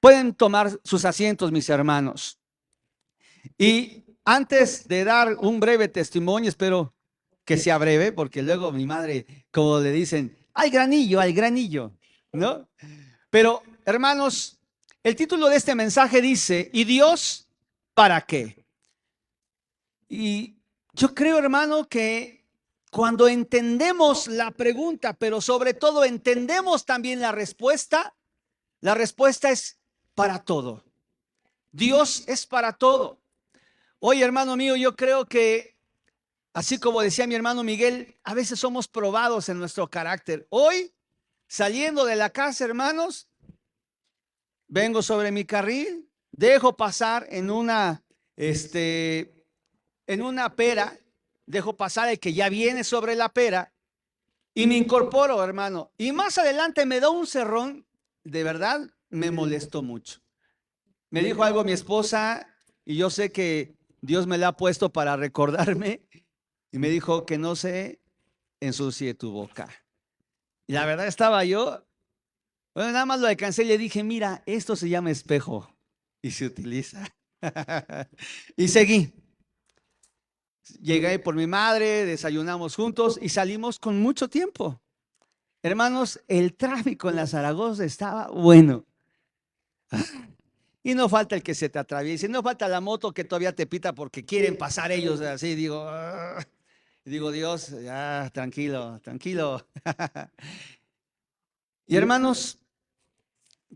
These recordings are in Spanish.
Pueden tomar sus asientos, mis hermanos. Y antes de dar un breve testimonio, espero que sea breve, porque luego mi madre, como le dicen, al granillo, ¿no? Pero, hermanos, el título de este mensaje dice, ¿y Dios para qué? Y yo creo, hermano, que cuando entendemos la pregunta, pero sobre todo entendemos también la respuesta es para todo. Dios es para todo. Oye, hermano mío, yo creo que, así como decía mi hermano Miguel, a veces somos probados en nuestro carácter. Hoy, saliendo de la casa, hermanos, vengo sobre mi carril, dejo pasar en una pera, dejo pasar el que ya viene sobre la pera y me incorporo, hermano. Y más adelante me da un cerrón, de verdad me molestó mucho. Me dijo algo mi esposa y yo sé que Dios me la ha puesto para recordarme y me dijo que no se ensucie tu boca. Y la verdad estaba yo, bueno, nada más lo alcancé y le dije, mira, esto se llama espejo y se utiliza. Y seguí. Llegué por mi madre, desayunamos juntos y salimos con mucho tiempo. Hermanos, el tráfico en la Zaragoza estaba bueno. Y no falta el que se te atraviese, no falta la moto que todavía te pita porque quieren pasar ellos así, digo, digo, Dios, ya, tranquilo, tranquilo. Y hermanos,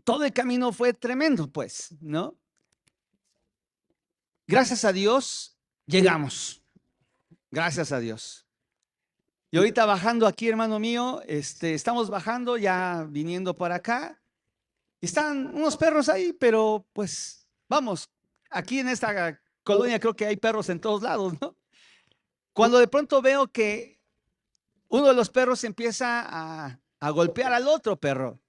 todo el camino fue tremendo, pues, ¿no? Gracias a Dios, llegamos. Gracias a Dios. Y ahorita bajando aquí, hermano mío, estamos bajando, ya viniendo para acá. Están unos perros ahí, pero pues vamos, aquí en esta colonia creo que hay perros en todos lados, ¿no? Cuando de pronto veo que uno de los perros empieza a golpear al otro perro,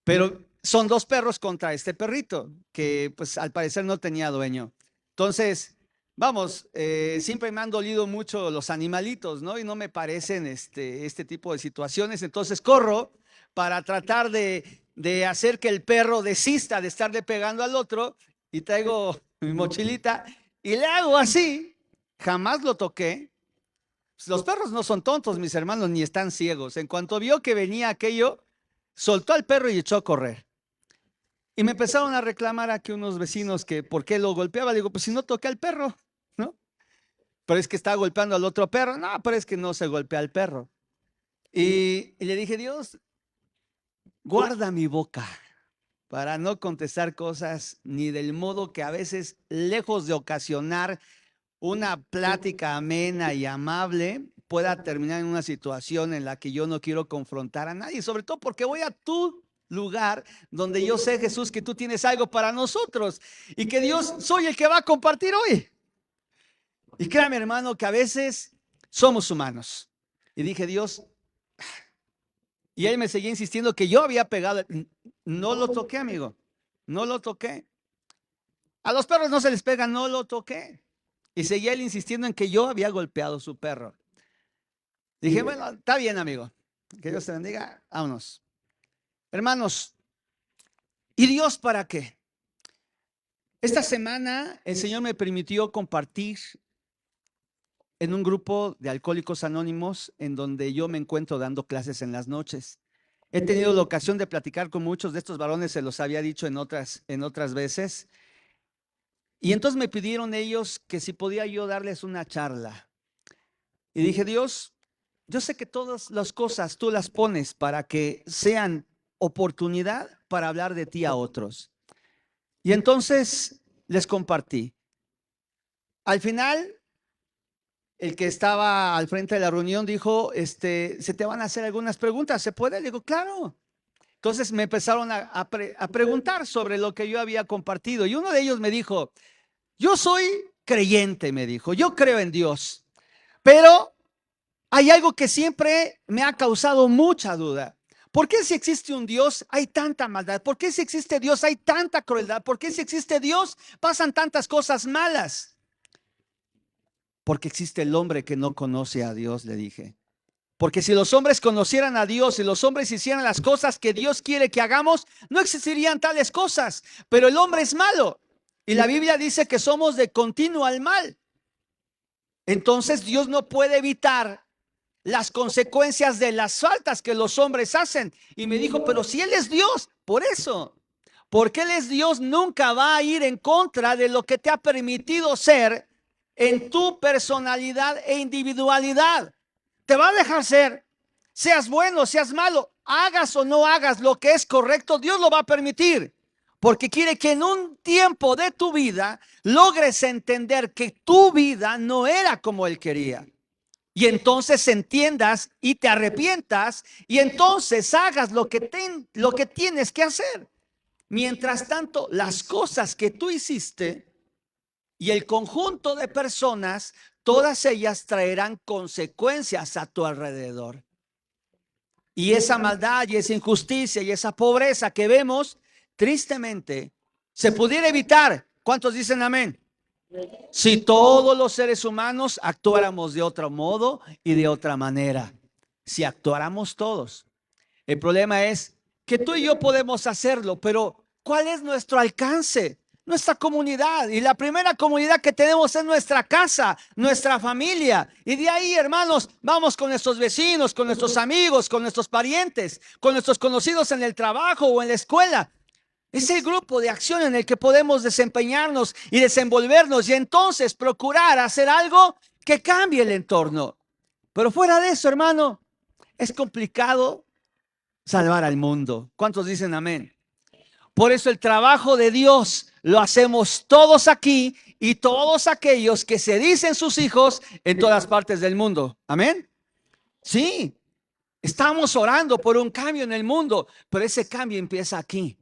pero son dos perros contra este perrito, que pues al parecer no tenía dueño. Entonces, vamos, siempre me han dolido mucho los animalitos, ¿no? Y no me parecen este tipo de situaciones. Entonces corro para tratar de hacer que el perro desista de estarle pegando al otro y traigo mi mochilita y le hago así. Jamás lo toqué. Los perros no son tontos, mis hermanos, ni están ciegos. En cuanto vio que venía aquello, soltó al perro y echó a correr. Y me empezaron a reclamar aquí unos vecinos que por qué lo golpeaba. Le digo, pues si no toqué al perro, ¿no? Pero es que está golpeando al otro perro. No, pero es que no se golpea al perro. Y le dije, Dios, guarda mi boca para no contestar cosas ni del modo que a veces, lejos de ocasionar una plática amena y amable, pueda terminar en una situación en la que yo no quiero confrontar a nadie, sobre todo porque voy a tu lugar donde yo sé, Jesús, que tú tienes algo para nosotros y que Dios soy el que va a compartir hoy. Y créame, hermano, que a veces somos humanos. Y dije, Dios, y él me seguía insistiendo que yo había pegado. No lo toqué, amigo. No lo toqué. A los perros no se les pega, no lo toqué. Y seguía él insistiendo en que yo había golpeado su perro. Dije, bueno, está bien, amigo. Que Dios te bendiga. Vámonos. Hermanos, ¿y Dios para qué? Esta semana el Señor me permitió compartir en un grupo de alcohólicos anónimos en donde yo me encuentro dando clases en las noches. He tenido la ocasión de platicar con muchos de estos varones, se los había dicho en otras veces. Y entonces me pidieron ellos que si podía yo darles una charla. Y dije, Dios, yo sé que todas las cosas tú las pones para que sean oportunidad para hablar de ti a otros. Y entonces les compartí. Al final, el que estaba al frente de la reunión dijo, se te van a hacer algunas preguntas, ¿se puede? Le digo, claro. Entonces me empezaron a preguntar sobre lo que yo había compartido y uno de ellos me dijo, yo soy creyente, me dijo, yo creo en Dios, pero hay algo que siempre me ha causado mucha duda. ¿Por qué si existe un Dios hay tanta maldad? ¿Por qué si existe Dios hay tanta crueldad? ¿Por qué si existe Dios pasan tantas cosas malas? Porque existe el hombre que no conoce a Dios, le dije. Porque si los hombres conocieran a Dios y los hombres hicieran las cosas que Dios quiere que hagamos, no existirían tales cosas. Pero el hombre es malo. Y la Biblia dice que somos de continuo al mal. Entonces Dios no puede evitar las consecuencias de las faltas que los hombres hacen. Y me dijo, pero si Él es Dios, por eso. Porque Él es Dios, nunca va a ir en contra de lo que te ha permitido ser en tu personalidad e individualidad. Te va a dejar ser, seas bueno, seas malo, hagas o no hagas lo que es correcto, Dios lo va a permitir. Porque quiere que en un tiempo de tu vida logres entender que tu vida no era como Él quería. Y entonces entiendas y te arrepientas y entonces hagas lo que tienes que hacer. Mientras tanto, las cosas que tú hiciste y el conjunto de personas, todas ellas traerán consecuencias a tu alrededor. Y esa maldad y esa injusticia y esa pobreza que vemos, tristemente, se pudiera evitar. ¿Cuántos dicen amén? Si todos los seres humanos actuáramos de otro modo y de otra manera. Si actuáramos todos. El problema es que tú y yo podemos hacerlo, pero ¿cuál es nuestro alcance? Nuestra comunidad. Y la primera comunidad que tenemos es nuestra casa, nuestra familia. Y de ahí, hermanos, vamos con nuestros vecinos, con nuestros amigos, con nuestros parientes, con nuestros conocidos en el trabajo o en la escuela. Es el grupo de acción en el que podemos desempeñarnos y desenvolvernos y entonces procurar hacer algo que cambie el entorno. Pero fuera de eso, hermano, es complicado salvar al mundo. ¿Cuántos dicen amén? Por eso el trabajo de Dios lo hacemos todos aquí y todos aquellos que se dicen sus hijos en todas partes del mundo. Amén. Sí, estamos orando por un cambio en el mundo, pero ese cambio empieza aquí.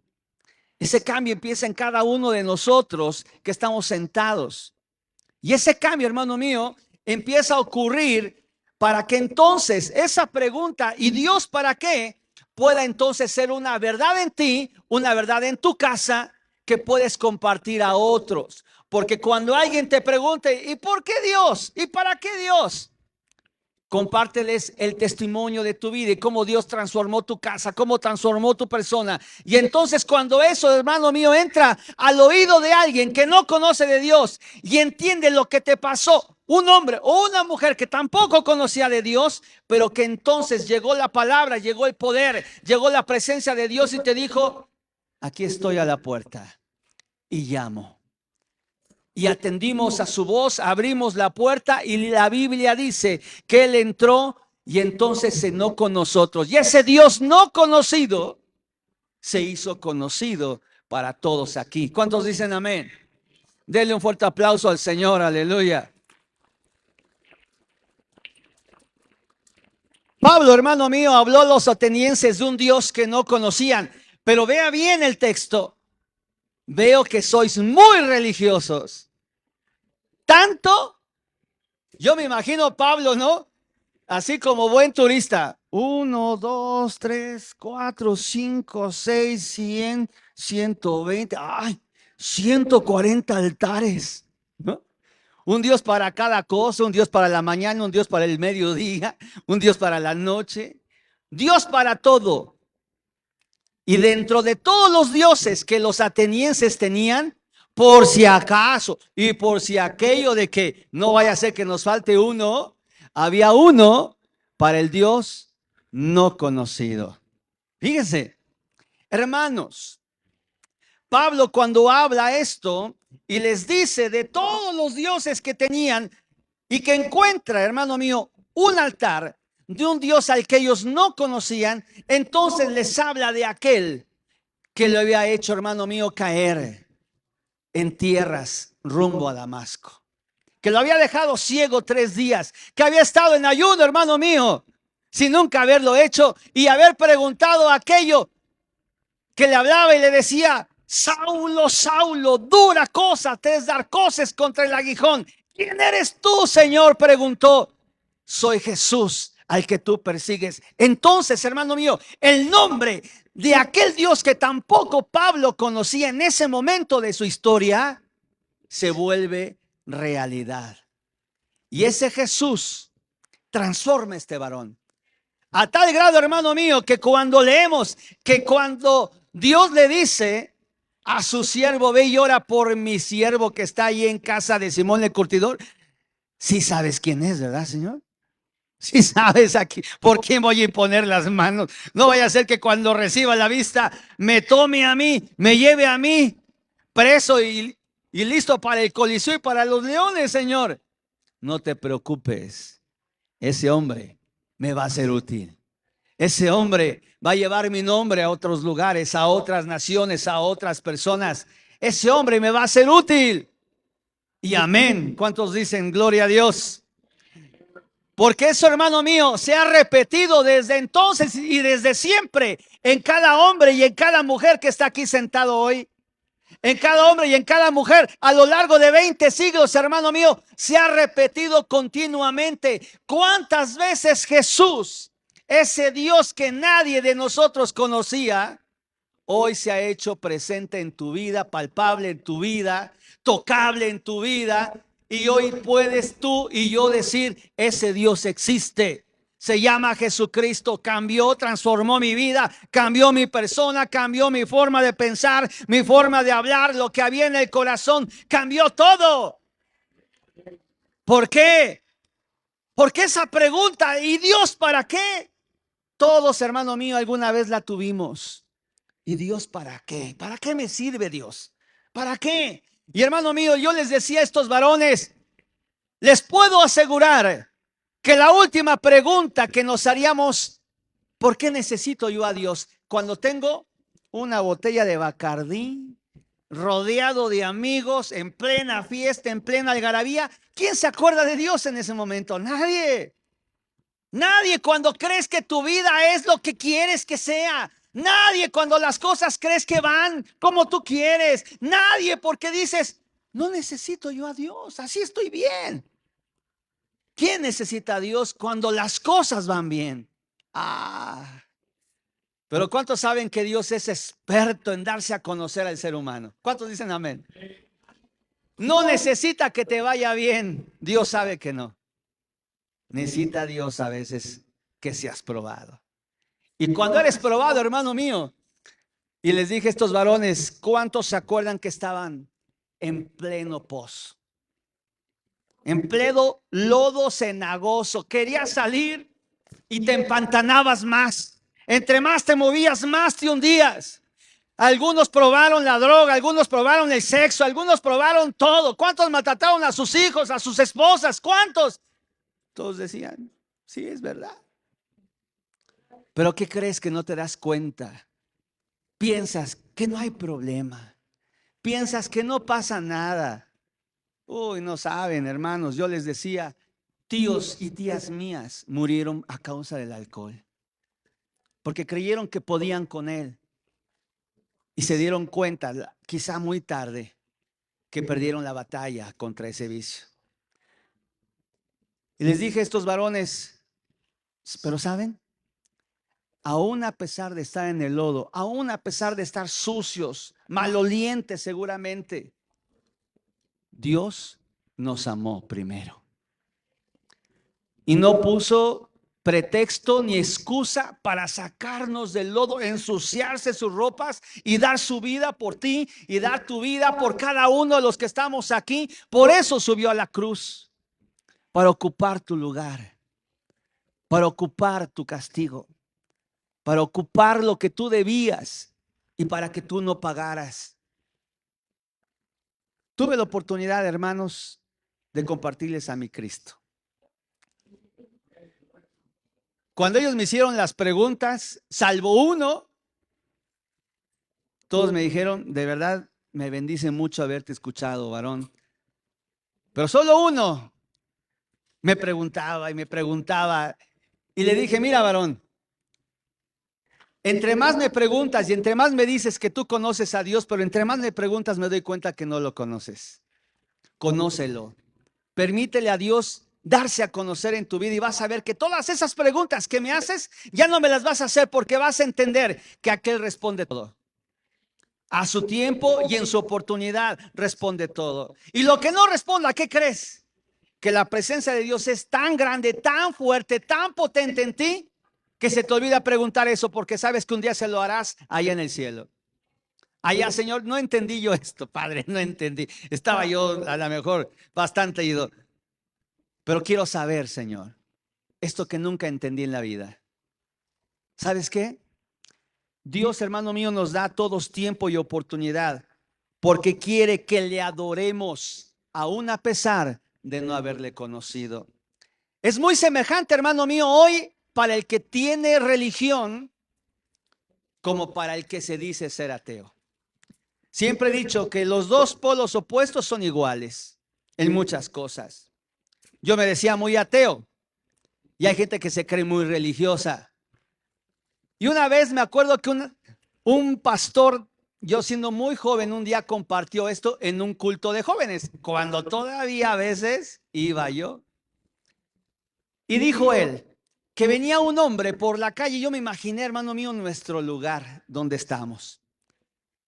Ese cambio empieza en cada uno de nosotros que estamos sentados. Y ese cambio, hermano mío, empieza a ocurrir para que entonces esa pregunta, ¿y Dios para qué?, pueda entonces ser una verdad en ti, una verdad en tu casa que puedes compartir a otros. Porque cuando alguien te pregunte, ¿y por qué Dios? ¿Y para qué Dios? Compárteles el testimonio de tu vida y cómo Dios transformó tu casa, cómo transformó tu persona. Y entonces cuando eso, hermano mío, entra al oído de alguien que no conoce de Dios y entiende lo que te pasó, un hombre o una mujer que tampoco conocía de Dios, pero que entonces llegó la palabra, llegó el poder, llegó la presencia de Dios y te dijo, aquí estoy a la puerta y llamo. Y atendimos a su voz, abrimos la puerta y la Biblia dice que Él entró y entonces cenó con nosotros. Y ese Dios no conocido se hizo conocido para todos aquí. ¿Cuántos dicen amén? Denle un fuerte aplauso al Señor, aleluya. Pablo, hermano mío, habló a los atenienses de un Dios que no conocían. Pero vea bien el texto. Veo que sois muy religiosos. Tanto, yo me imagino Pablo, ¿no? Así como buen turista. 1, 2, 3, 4, 5, 6, 100, 120. ¡Ay! 140 altares, ¿no? Un Dios para cada cosa, un Dios para la mañana, un Dios para el mediodía, un Dios para la noche. Dios para todo. Y dentro de todos los dioses que los atenienses tenían, por si acaso y por si aquello de que no vaya a ser que nos falte uno, había uno para el Dios no conocido. Fíjense, hermanos, Pablo cuando habla esto y les dice de todos los dioses que tenían y que encuentra, hermano mío, un altar de un Dios al que ellos no conocían, entonces les habla de aquel que le había hecho, hermano mío, caer en tierras rumbo a Damasco, que lo había dejado ciego 3 días, que había estado en ayuno, hermano mío, sin nunca haberlo hecho y haber preguntado aquello que le hablaba y le decía, Saulo, Saulo, dura cosa te es dar coces contra el aguijón. ¿Quién eres tú, Señor?, preguntó. Soy Jesús al que tú persigues. Entonces, hermano mío, el nombre de aquel Dios que tampoco Pablo conocía en ese momento de su historia se vuelve realidad. Y ese Jesús transforma a este varón. A tal grado, hermano mío, que cuando leemos, que cuando Dios le dice a su siervo, ve y ora por mi siervo que está ahí en casa de Simón el curtidor. Sí sabes quién es, ¿verdad, Señor? Sí sabes aquí por quién voy a imponer las manos. No vaya a ser que cuando reciba la vista me tome a mí, me lleve a mí preso y listo para el coliseo y para los leones, Señor. No te preocupes, ese hombre me va a ser útil. Ese hombre va a llevar mi nombre a otros lugares, a otras naciones, a otras personas. Ese hombre me va a ser útil. Y amén. ¿Cuántos dicen gloria a Dios? Porque eso, hermano mío, se ha repetido desde entonces y desde siempre en cada hombre y en cada mujer que está aquí sentado hoy. En cada hombre y en cada mujer a lo largo de 20 siglos, hermano mío, se ha repetido continuamente. ¿Cuántas veces Jesús, ese Dios que nadie de nosotros conocía, hoy se ha hecho presente en tu vida, palpable en tu vida, tocable en tu vida? Y hoy puedes tú y yo decir, ese Dios existe. Se llama Jesucristo, cambió, transformó mi vida, cambió mi persona, cambió mi forma de pensar, mi forma de hablar, lo que había en el corazón, cambió todo. ¿Por qué? Porque esa pregunta, ¿y Dios para qué? Todos, hermano mío, alguna vez la tuvimos. ¿Y Dios para qué? ¿Para qué me sirve Dios? ¿Para qué? Y hermano mío, yo les decía a estos varones, les puedo asegurar que la última pregunta que nos haríamos, ¿por qué necesito yo a Dios? Cuando tengo una botella de Bacardí, rodeado de amigos, en plena fiesta, en plena algarabía, ¿quién se acuerda de Dios en ese momento? Nadie. Nadie cuando crees que tu vida es lo que quieres que sea. Nadie cuando las cosas crees que van como tú quieres. Nadie porque dices, no necesito yo a Dios, así estoy bien. ¿Quién necesita a Dios cuando las cosas van bien? Pero ¿cuántos saben que Dios es experto en darse a conocer al ser humano? ¿Cuántos dicen amén? No necesita que te vaya bien. Dios sabe que no. Necesita Dios a veces que seas probado. Y cuando eres probado, hermano mío, y les dije a estos varones, ¿cuántos se acuerdan que estaban en pleno pozo? En pleno lodo cenagoso. Querías salir y te empantanabas más. Entre más te movías, más te hundías. Algunos probaron la droga, algunos probaron el sexo, algunos probaron todo. ¿Cuántos maltrataron a sus hijos, a sus esposas? ¿Cuántos? Todos decían, sí, es verdad. Pero ¿qué crees que no te das cuenta? Piensas que no hay problema. Piensas que no pasa nada. Uy, no saben, hermanos. Yo les decía, tíos y tías mías murieron a causa del alcohol. Porque creyeron que podían con él. Y se dieron cuenta, quizá muy tarde, que perdieron la batalla contra ese vicio. Y les dije a estos varones, pero ¿saben? Aún a pesar de estar en el lodo, aún a pesar de estar sucios, malolientes seguramente, Dios nos amó primero. Y no puso pretexto ni excusa para sacarnos del lodo, ensuciarse sus ropas y dar su vida por ti y dar tu vida por cada uno de los que estamos aquí. Por eso subió a la cruz, para ocupar tu lugar, para ocupar tu castigo, para ocupar lo que tú debías y para que tú no pagaras. Tuve la oportunidad, hermanos, de compartirles a mi Cristo. Cuando ellos me hicieron las preguntas, salvo uno, todos me dijeron, de verdad, me bendice mucho haberte escuchado, varón. Pero solo uno me preguntaba y me preguntaba. Y le dije, mira, varón, entre más me preguntas y entre más me dices que tú conoces a Dios, pero entre más me preguntas me doy cuenta que no lo conoces. Conócelo. Permítele a Dios darse a conocer en tu vida y vas a ver que todas esas preguntas que me haces ya no me las vas a hacer porque vas a entender que aquel responde todo. A su tiempo y en su oportunidad responde todo. Y lo que no responda, ¿qué crees? Que la presencia de Dios es tan grande, tan fuerte, tan potente en ti, que se te olvida preguntar eso porque sabes que un día se lo harás allá en el cielo. Allá, Señor, no entendí yo esto, Padre, no entendí. Estaba yo a lo mejor bastante ido, pero quiero saber, Señor, esto que nunca entendí en la vida. ¿Sabes qué? Dios, hermano mío, nos da a todos tiempo y oportunidad porque quiere que le adoremos, aún a pesar de no haberle conocido. Es muy semejante, hermano mío, hoy para el que tiene religión como para el que se dice ser ateo. Siempre he dicho que los dos polos opuestos son iguales en muchas cosas. Yo me decía muy ateo y hay gente que se cree muy religiosa. Y una vez me acuerdo que un pastor, yo siendo muy joven, un día compartió esto en un culto de jóvenes, cuando todavía a veces iba yo. Y dijo él que venía un hombre por la calle. Yo me imaginé, hermano mío, nuestro lugar donde estamos.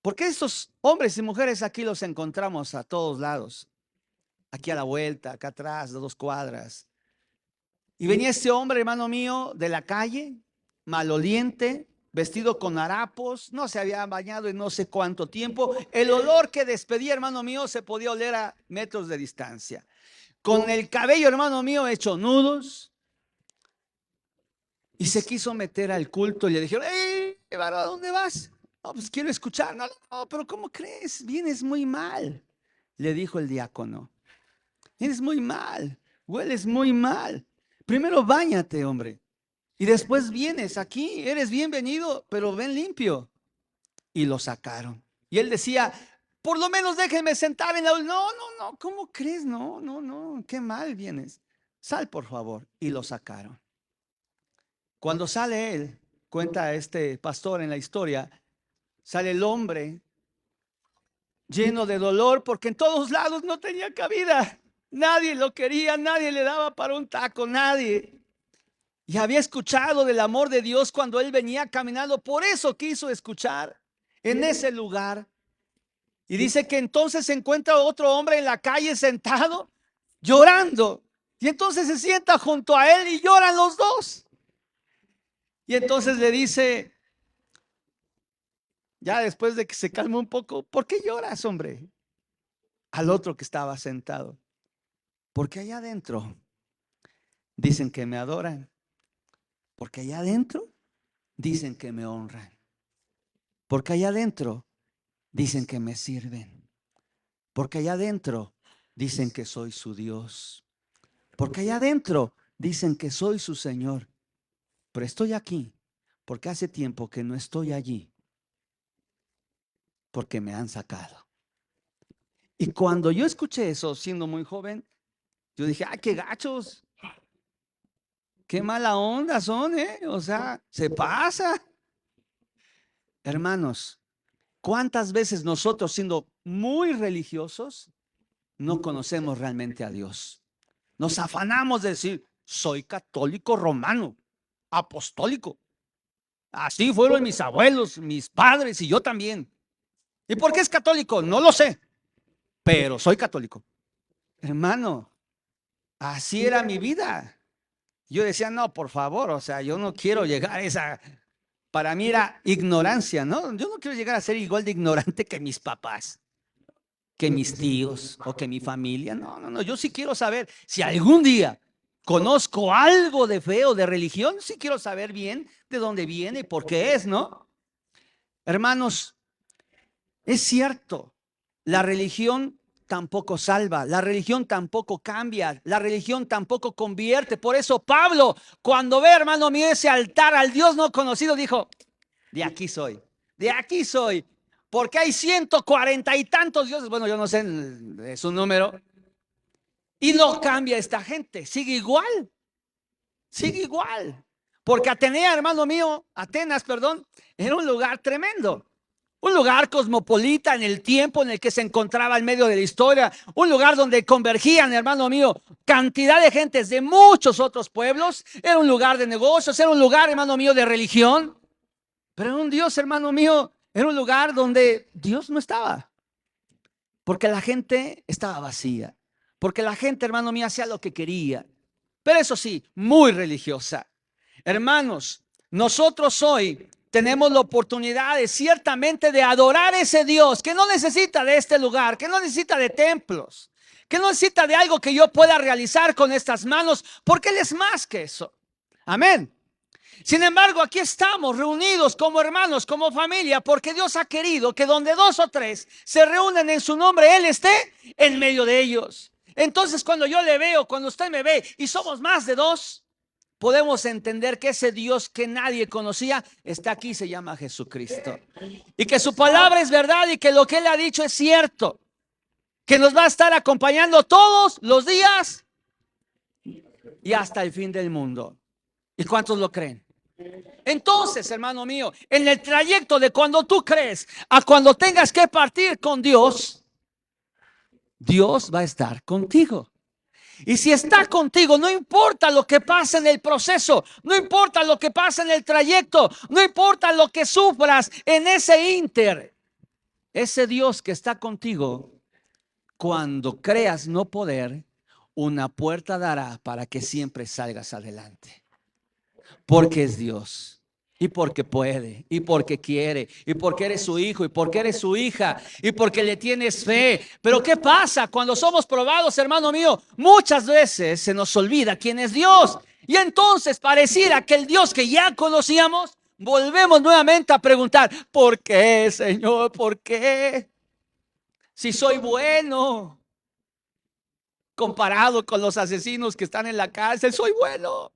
Porque estos hombres y mujeres aquí los encontramos a todos lados. Aquí a la vuelta, acá atrás, de 2 cuadras. Y venía este hombre, hermano mío, de la calle, maloliente, vestido con harapos, no se había bañado en no sé cuánto tiempo. El olor que despedía, hermano mío, se podía oler a metros de distancia. Con el cabello, hermano mío, hecho nudos. Y se quiso meter al culto y le dijeron, ¡Ey, varón, ¿a dónde vas? No, pues quiero escuchar. No, no, pero ¿cómo crees? Vienes muy mal, le dijo el diácono. Vienes muy mal, hueles muy mal. Primero báñate, hombre. Y después vienes aquí, eres bienvenido, pero ven limpio. Y lo sacaron. Y él decía, por lo menos déjenme sentar en la... No, no, no, ¿cómo crees? No, no, no, qué mal vienes. Sal, por favor. Y lo sacaron. Cuando sale él, cuenta este pastor en la historia, sale el hombre lleno de dolor porque en todos lados no tenía cabida. Nadie lo quería, nadie le daba para un taco, nadie. Y había escuchado del amor de Dios cuando él venía caminando, por eso quiso escuchar en ese lugar. Y dice que entonces se encuentra otro hombre en la calle sentado, llorando. Y entonces se sienta junto a él y lloran los dos. Y entonces le dice, ya después de que se calma un poco, ¿por qué lloras, hombre? Al otro que estaba sentado. Porque allá adentro dicen que me adoran. Porque allá adentro dicen que me honran. Porque allá adentro dicen que me sirven. Porque allá adentro dicen que soy su Dios. Porque allá adentro dicen que soy su Señor. Pero estoy aquí porque hace tiempo que no estoy allí. Porque me han sacado. Y cuando yo escuché eso, siendo muy joven, yo dije, ¡ay, qué gachos! ¡Qué mala onda son, eh! O sea, se pasa. Hermanos, ¿cuántas veces nosotros, siendo muy religiosos, no conocemos realmente a Dios? Nos afanamos de decir, soy católico romano, apostólico. Así fueron mis abuelos, mis padres y yo también. ¿Y por qué es católico? No lo sé, pero soy católico. Hermano, así era mi vida. Yo decía, no, por favor, o sea, yo no quiero llegar a esa... Para mí era ignorancia, ¿no? Yo no quiero llegar a ser igual de ignorante que mis papás, que mis tíos o que mi familia. No, no, no. Yo sí quiero saber si algún día conozco algo de fe o de religión, sí quiero saber bien de dónde viene y por qué es, ¿no? Hermanos, es cierto, la religión tampoco salva, la religión tampoco cambia, la religión tampoco convierte. Por eso Pablo, cuando ve, hermano mío, ese altar al Dios no conocido, dijo, de aquí soy, de aquí soy. Porque hay 140 y tantos dioses, bueno, yo no sé su número, y no cambia esta gente, sigue igual, sigue igual. Porque Atenea, hermano mío, Atenas, perdón, era un lugar tremendo. Un lugar cosmopolita en el tiempo en el que se encontraba en medio de la historia. Un lugar donde convergían, hermano mío, cantidad de gentes de muchos otros pueblos. Era un lugar de negocios, era un lugar, hermano mío, de religión. Pero era un Dios, hermano mío, era un lugar donde Dios no estaba. Porque la gente estaba vacía. Porque la gente, hermano mío, hacía lo que quería. Pero eso sí, muy religiosa. Hermanos, Nosotros hoy tenemos la oportunidad ciertamente de adorar a ese Dios que no necesita de este lugar, que no necesita de templos, que no necesita de algo que yo pueda realizar con estas manos, porque Él es más que eso. Amén. Sin embargo, aquí estamos reunidos como hermanos, como familia, porque Dios ha querido que donde dos o tres se reúnen en su nombre, Él esté en medio de ellos. Entonces, cuando yo le veo, cuando usted me ve y somos más de dos, podemos entender que ese Dios que nadie conocía está aquí, se llama Jesucristo. Y que su palabra es verdad y que lo que Él ha dicho es cierto. Que nos va a estar acompañando todos los días y hasta el fin del mundo. ¿Y cuántos lo creen? Entonces, hermano mío, en el trayecto de cuando tú crees a cuando tengas que partir con Dios, Dios va a estar contigo. Y si está contigo, no importa lo que pase en el proceso, no importa lo que pase en el trayecto, no importa lo que sufras en ese inter, ese Dios que está contigo, cuando creas no poder, una puerta dará para que siempre salgas adelante. Porque es Dios. Y porque puede, y porque quiere, y porque eres su hijo, y porque eres su hija, y porque le tienes fe. Pero ¿qué pasa cuando somos probados, hermano mío? Muchas veces se nos olvida quién es Dios. Y entonces pareciera que el Dios que ya conocíamos, volvemos nuevamente a preguntar, ¿por qué, Señor? ¿Por qué? Si soy bueno, comparado con los asesinos que están en la cárcel, soy bueno.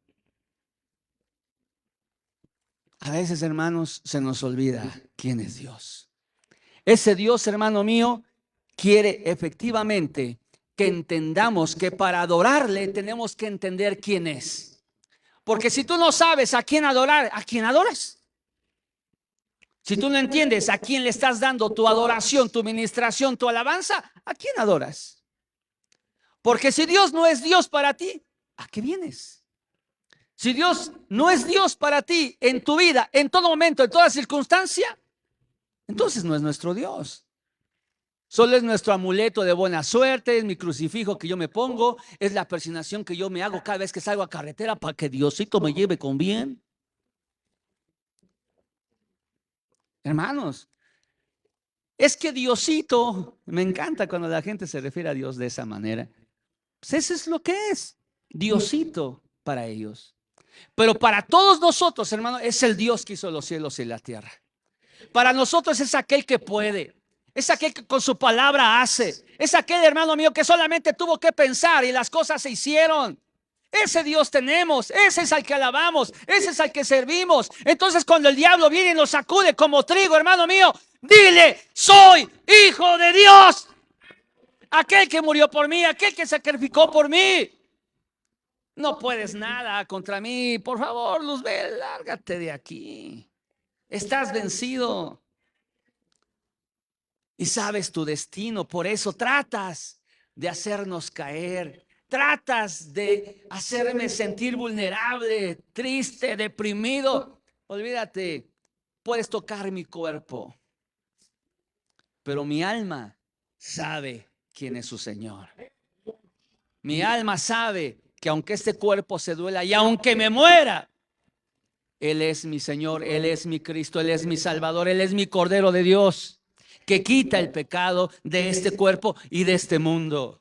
A veces, hermanos, se nos olvida quién es Dios. Ese Dios, hermano mío, quiere efectivamente que entendamos que para adorarle tenemos que entender quién es. Porque si tú no sabes a quién adorar, ¿a quién adoras? Si tú no entiendes a quién le estás dando tu adoración, tu ministración, tu alabanza, ¿a quién adoras? Porque si Dios no es Dios para ti, ¿a qué vienes? Si Dios no es Dios para ti en tu vida, en todo momento, en toda circunstancia, entonces no es nuestro Dios. Solo es nuestro amuleto de buena suerte, es mi crucifijo que yo me pongo, es la persinación que yo me hago cada vez que salgo a carretera para que Diosito me lleve con bien. Hermanos, es que Diosito, me encanta cuando la gente se refiere a Dios de esa manera. Pues eso es lo que es, Diosito para ellos. Pero para todos nosotros, hermanos, es el Dios que hizo los cielos y la tierra. Para nosotros es aquel que puede, es aquel que con su palabra hace, es aquel, hermano mío, que solamente tuvo que pensar y las cosas se hicieron. Ese Dios tenemos, ese es al que alabamos, ese es al que servimos. Entonces cuando el diablo viene y nos sacude como trigo, hermano mío, dile, soy hijo de Dios, aquel que murió por mí, aquel que sacrificó por mí. No puedes nada contra mí, por favor, Luzbel, lárgate de aquí. Estás vencido y sabes tu destino, por eso tratas de hacernos caer, tratas de hacerme sentir vulnerable, triste, deprimido. Olvídate, puedes tocar mi cuerpo, pero mi alma sabe quién es su Señor. Mi alma sabe que aunque este cuerpo se duela y aunque me muera, Él es mi Señor, Él es mi Cristo, Él es mi Salvador, Él es mi Cordero de Dios, que quita el pecado de este cuerpo y de este mundo.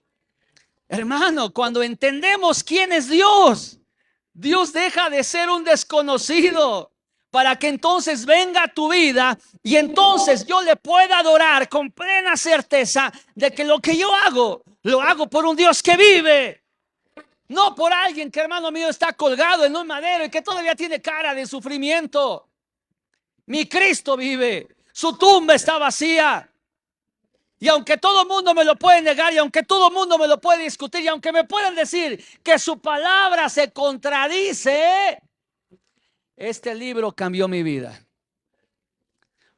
Hermano, cuando entendemos quién es Dios, Dios deja de ser un desconocido para que entonces venga a tu vida y entonces yo le pueda adorar con plena certeza de que lo que yo hago, lo hago por un Dios que vive. No por alguien que, hermano mío, está colgado en un madero y que todavía tiene cara de sufrimiento. Mi Cristo vive, su tumba está vacía. Y aunque todo el mundo me lo puede negar, y aunque todo el mundo me lo puede discutir, y aunque me puedan decir que su palabra se contradice, este libro cambió mi vida.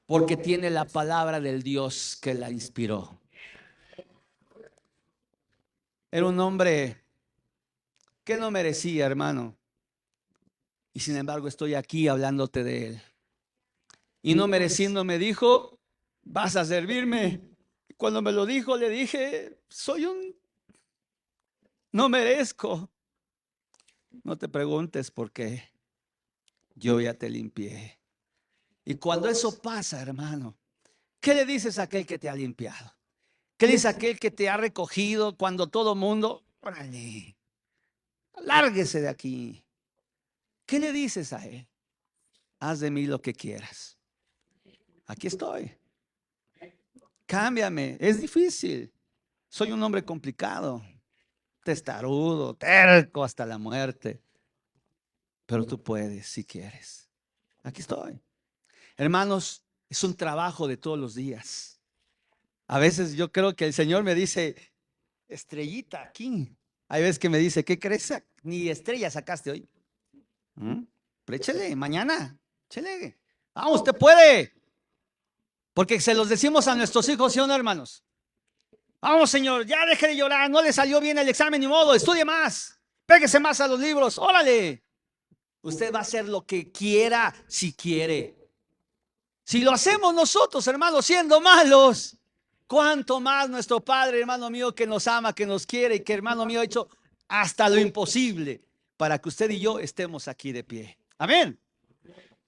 Porque tiene la palabra del Dios que la inspiró. Era un hombre que no merecía, hermano. Y sin embargo estoy aquí hablándote de él. Y no mereciendo me dijo, vas a servirme. Cuando me lo dijo, le dije, no merezco. No te preguntes por qué. yo ya te limpié. Y cuando eso pasa, hermano, ¿qué le dices a aquel que te ha limpiado? ¿Qué le dices a aquel que te ha recogido cuando todo mundo, órale, lárguese de aquí? ¿Qué le dices a él? Haz de mí lo que quieras. Aquí estoy. Cámbiame. Es difícil. Soy un hombre complicado, testarudo, terco hasta la muerte. Pero tú puedes si quieres. Aquí estoy. Hermanos, es un trabajo de todos los días. A veces yo creo que el Señor me dice, estrellita aquí. Hay veces que me dice, ¿qué crees? Ni estrella sacaste hoy. Pero échele, mañana, échele. Vamos, usted puede. Porque se los decimos a nuestros hijos, ¿sí o no, hermanos? Vamos, señor, ya deje de llorar, no le salió bien el examen ni modo, estudie más, péguese más a los libros, órale. Usted va a hacer lo que quiera si quiere. Si lo hacemos nosotros, hermanos, siendo malos, cuánto más nuestro Padre, hermano mío, que nos ama, que nos quiere y que, hermano mío, ha hecho hasta lo imposible para que usted y yo estemos aquí de pie. Amén.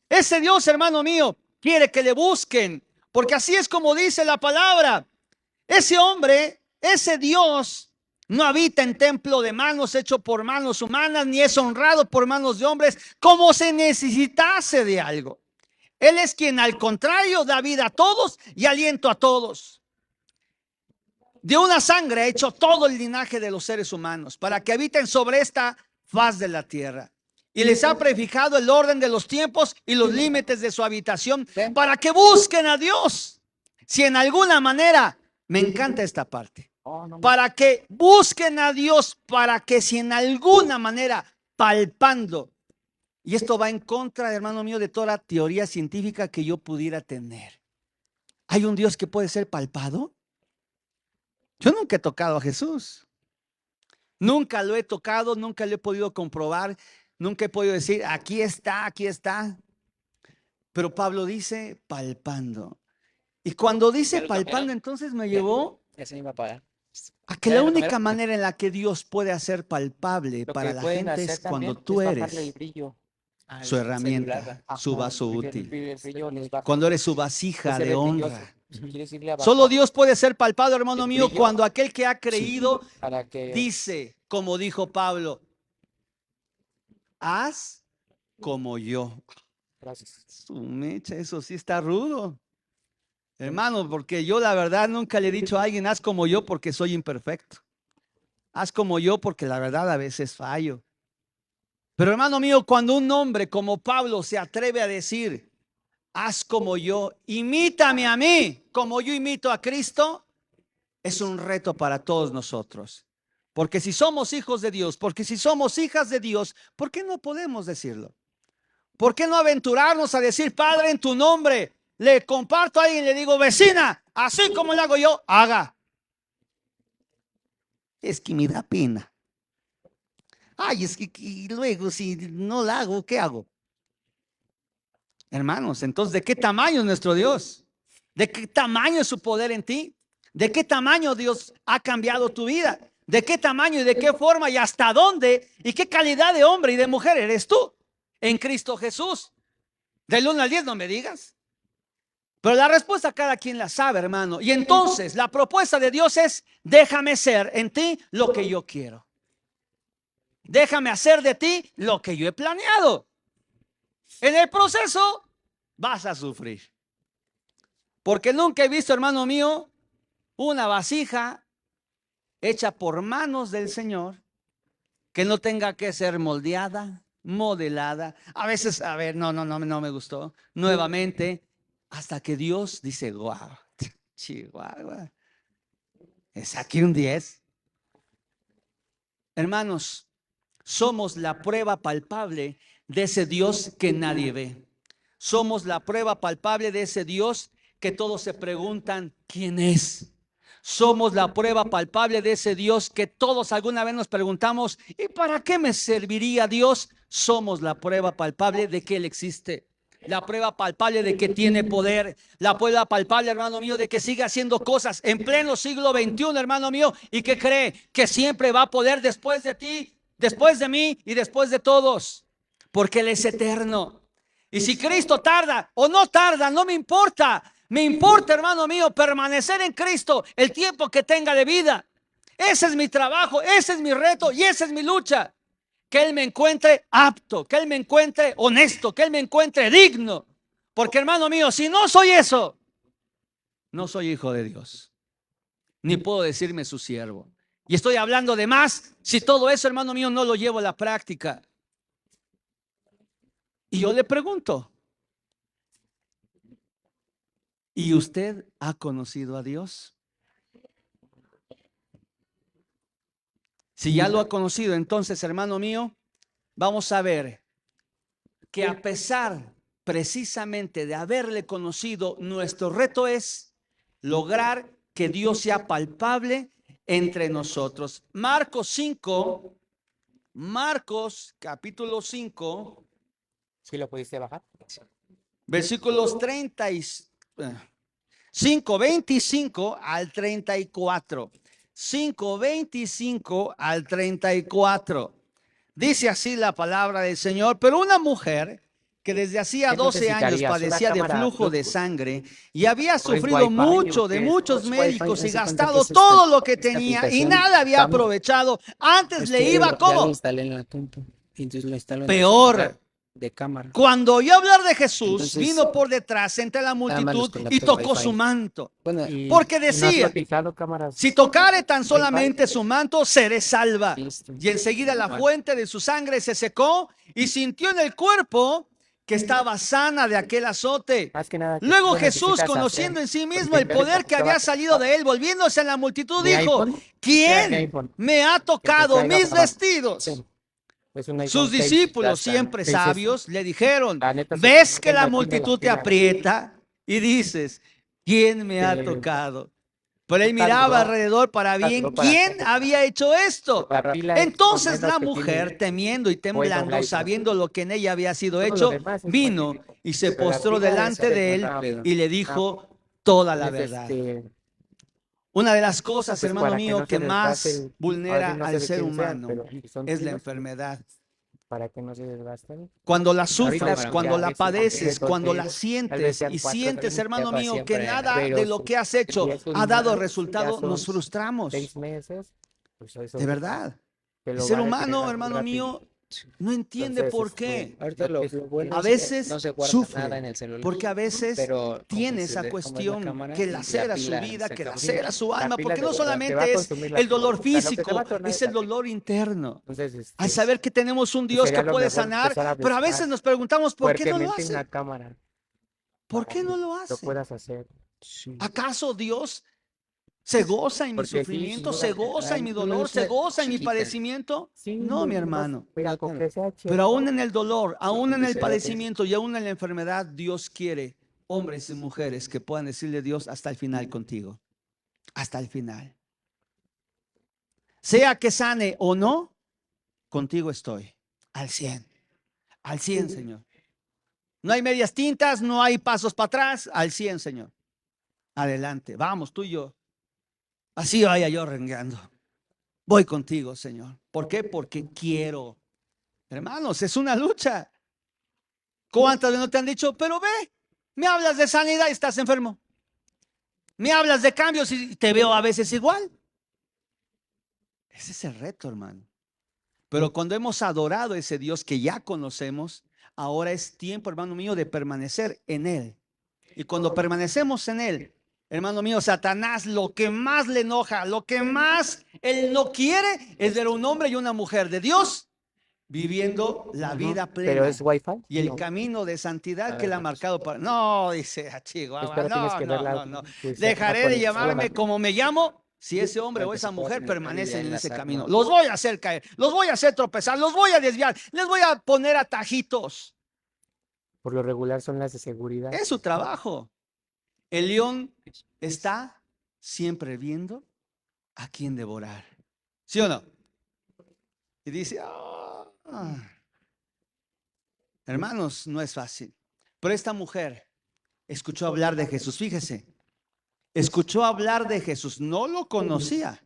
Ese Dios, hermano mío, quiere que le busquen, porque así es como dice la palabra. Ese hombre, ese Dios, no habita en templo de manos hecho por manos humanas, ni es honrado por manos de hombres, como se necesitase de algo. Él es quien, al contrario, da vida a todos y aliento a todos. De una sangre ha hecho todo el linaje de los seres humanos para que habiten sobre esta faz de la tierra. Y les ha prefijado el orden de los tiempos y los límites de su habitación para que busquen a Dios. Si en alguna manera, me encanta esta parte, para que busquen a Dios, para que si en alguna manera, palpando, y esto va en contra, hermano mío, de toda teoría científica que yo pudiera tener. ¿Hay un Dios que puede ser palpado? Yo nunca he tocado a Jesús. Nunca lo he tocado, nunca lo he podido comprobar, nunca he podido decir, aquí está, aquí está. Pero Pablo dice palpando. Y cuando dice palpando, entonces me llevó a que la única manera en la que Dios puede hacer palpable para la gente es cuando tú eres su herramienta, su vaso útil, cuando eres su vasija de honra. Solo Dios puede ser palpado, hermano mío, cuando aquel que ha creído dice, como dijo Pablo, haz como yo. Su mecha, eso sí está rudo, hermano, porque yo la verdad nunca le he dicho a alguien, haz como yo, porque soy imperfecto. Haz como yo, porque la verdad a veces fallo. Pero hermano mío, cuando un hombre como Pablo se atreve a decir, haz como yo, imítame a mí, como yo imito a Cristo, es un reto para todos nosotros. Porque si somos hijos de Dios, porque si somos hijas de Dios, ¿por qué no podemos decirlo? ¿Por qué no aventurarnos a decir, Padre, en tu nombre, le comparto a alguien y le digo, vecina, así como le hago yo, haga? Es que me da pena. Ay, es que y luego si no la hago, ¿qué hago? Hermanos, entonces, ¿de qué tamaño es nuestro Dios? ¿De qué tamaño es su poder en ti? ¿De qué tamaño Dios ha cambiado tu vida? ¿De qué tamaño y de qué forma y hasta dónde y qué calidad de hombre y de mujer eres tú en Cristo Jesús? Del 1 al 10 no me digas. Pero la respuesta cada quien la sabe, hermano. Y entonces la propuesta de Dios es, déjame ser en ti lo que yo quiero. Déjame hacer de ti lo que yo he planeado. En el proceso vas a sufrir. Porque nunca he visto, hermano mío, una vasija hecha por manos del Señor que no tenga que ser moldeada, modelada. A veces, a ver, no me gustó. Nuevamente, hasta que Dios dice, guau, chihuahua, es aquí un 10. Hermanos, somos la prueba palpable de ese Dios que nadie ve. Somos la prueba palpable de ese Dios que todos se preguntan, ¿quién es? Somos la prueba palpable de ese Dios que todos alguna vez nos preguntamos, ¿y para qué me serviría Dios? Somos la prueba palpable de que Él existe. La prueba palpable de que tiene poder. La prueba palpable, hermano mío, de que sigue haciendo cosas en pleno siglo XXI, hermano mío, y que cree que siempre va a poder después de ti, después de mí y después de todos. Porque Él es eterno. Y si Cristo tarda o no tarda, no me importa. Me importa, hermano mío, permanecer en Cristo el tiempo que tenga de vida. Ese es mi trabajo, ese es mi reto y esa es mi lucha. Que Él me encuentre apto, que Él me encuentre honesto, que Él me encuentre digno. Porque, hermano mío, si no soy eso, no soy hijo de Dios. Ni puedo decirme su siervo. Y estoy hablando de más si todo eso, hermano mío, no lo llevo a la práctica. Y yo le pregunto, ¿y usted ha conocido a Dios? Si ya lo ha conocido, entonces, hermano mío, vamos a ver que a pesar precisamente de haberle conocido, nuestro reto es lograr que Dios sea palpable entre nosotros. Marcos capítulo 5. ¿Sí lo pudiste bajar? Versículos 5, 25 al 34. 5, 25 al 34. Dice así la palabra del Señor. Pero una mujer que desde hacía ¿Qué 12 años necesitarías? ¿Una padecía de cámara flujo de Bluetooth? sangre y había ¿O es sufrido Wi-Fi? mucho de Porque muchos es Wi-Fi, médicos y haz de cuenta que gastado es todo lo que esta tenía y aplicación nada había Cam. aprovechado, antes Es le que iba ya lo como instalé en la compu. Y entonces lo instalo en el peor. celular de cámara. Cuando oyó hablar de Jesús, Entonces, vino por detrás entre la nada más los multitud y conecto tocó Wi-Fi. su manto. Bueno, Porque ¿no has decía, cotizado cámaras si tocare tan Wi-Fi? solamente su manto, seré salva. Listo. Y enseguida la Bueno, fuente de su sangre se secó y sintió en el cuerpo que estaba sana de aquel azote. más que nada, Luego ¿qué Jesús, necesitas conociendo hacer? en sí mismo Porque el poder que había salido de él, volviéndose a la multitud, mi dijo, iPhone, mi ¿quién iPhone, me ha que te tocado traiga mis para vestidos? sí, es un Sus iPhone 6, discípulos, hasta siempre 6S. sabios, le dijeron, La neta, ¿ves que tengo la aquí de las multitud te pilas. aprieta? Y dices, ¿quién me ha tocado? Pero él Un tan miraba duró, alrededor para tan bien duró para quién había hecho esto. para pilas Entonces menos la que mujer, tiene temiendo y o iPhone temblando, Live. sabiendo lo que en ella había sido Todo lo hecho, demás es vino magnífico. y se Pero la postró pila delante es de él rápido. y le dijo toda la Entonces, verdad. Una de las cosas, pues hermano para que mío, no que se desgaste, más vulnera ahora sí no sé al de ser quién sean, humano pero son es la pilas enfermedad. para que no se desgasten. Cuando la Ahorita sufres, cuando ya la ves, padeces, dos cuando la meses, tal vez sientes sean y 4 sientes, meses, hermano para mío, que siempre. nada de Pero lo si que has hecho es ha un dado mes, ya resultado, son nos frustramos. 6 meses, pues De eso verdad. te El lo ser va a humano, degenerar muy hermano rápido. mío, no entiende Entonces, por qué. Ahorita lo bueno A es que veces no se guarda nada sufre, en el celular, porque a veces pero como tiene esa como es la cuestión cámara que y la lacera su pila vida, se que acaba. lacera su La alma, pila porque no te va a solamente es consumir la el pila. dolor O sea, lo que te va físico, a tornar es es el la pila. dolor interno. Entonces, Al saber que tenemos un Dios sería que lo puede mejor sanar, empezar a pero a veces buscar nos preguntamos, ¿por qué no lo fuertemente hace? una cámara ¿Por para qué no que lo lo hace? puedas hacer. Sí. ¿Acaso Dios se goza en mi Porque sí, sufrimiento, sin se duda, goza en mi No dolor, es se una goza en mi chiquita. padecimiento? sí, No, mi no, hermano. mira, con que sea Pero aún cierto, en el dolor, aún en el Dice, padecimiento y aún en la enfermedad, Dios quiere hombres y mujeres que puedan decirle a Dios hasta el final contigo. Hasta el final. Sea que sane o no, contigo estoy. Al 100. Al 100, Señor. No hay medias tintas, no hay pasos para atrás. Al 100, Señor. Adelante. Vamos, tú y yo. Así vaya yo rengueando. Voy contigo, Señor. ¿Por qué? Porque quiero. Hermanos, es una lucha. ¿Cuántas veces no te han dicho, pero ve, me hablas de sanidad y estás enfermo? Me hablas de cambios y te veo a veces igual. Ese es el reto, hermano. Pero cuando hemos adorado a ese Dios que ya conocemos, ahora es tiempo, hermano mío, de permanecer en Él. Y cuando permanecemos en Él, hermano mío, Satanás lo que más le enoja, lo que más Él no quiere es ver a un hombre y una mujer de Dios viviendo la vida pero plena es Wi-Fi. y el No. camino de santidad A que Él ver, ha marcado para... No, dice Chihuahua, espero tienes no, que ver no, la no, no. que sea una Dejaré de conexión. llamarme como me llamo si ese hombre o para que esa se pueda mujer conectar y permanecen en ese enlazar, camino. ¿no? Los voy a hacer caer, los voy a hacer tropezar, los voy a desviar, les voy a poner atajitos. Por lo regular son las de seguridad. Es su trabajo. El león está siempre viendo a quién devorar. ¿Sí o no? Y dice, hermanos, no es fácil. Pero esta mujer escuchó hablar de Jesús. Fíjese, escuchó hablar de Jesús. No lo conocía.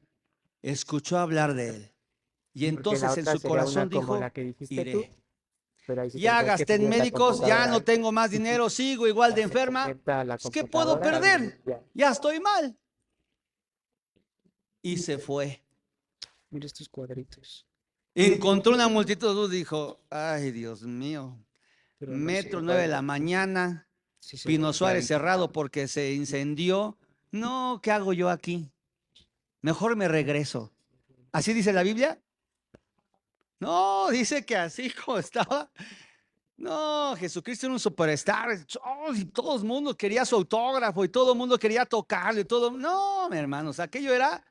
Escuchó hablar de él. Y Porque la entonces en otra su sería corazón una como dijo, la que dijiste tú. iré. Pero ahí sí Ya tendrás que gasté en prender la médicos, ya no computadora, tengo más dinero, sigo igual de ya se enferma. conecta a la Pues, ¿qué puedo computadora y perder? ya. Ya estoy mal. Y se fue. Mira estos cuadritos. Encontró una multitud, dijo, ay Dios mío, Pero no sé, 9:09 de la mañana, sí se ve Pino Suárez clarito. cerrado porque se incendió. No, ¿qué hago yo aquí? Mejor me regreso. ¿Así dice la Biblia? No, dice que así como estaba. No, Jesucristo era un superstar. Oh, y todo el mundo quería su autógrafo y todo el mundo quería tocarle. Todo. No, mi hermanos, aquello era.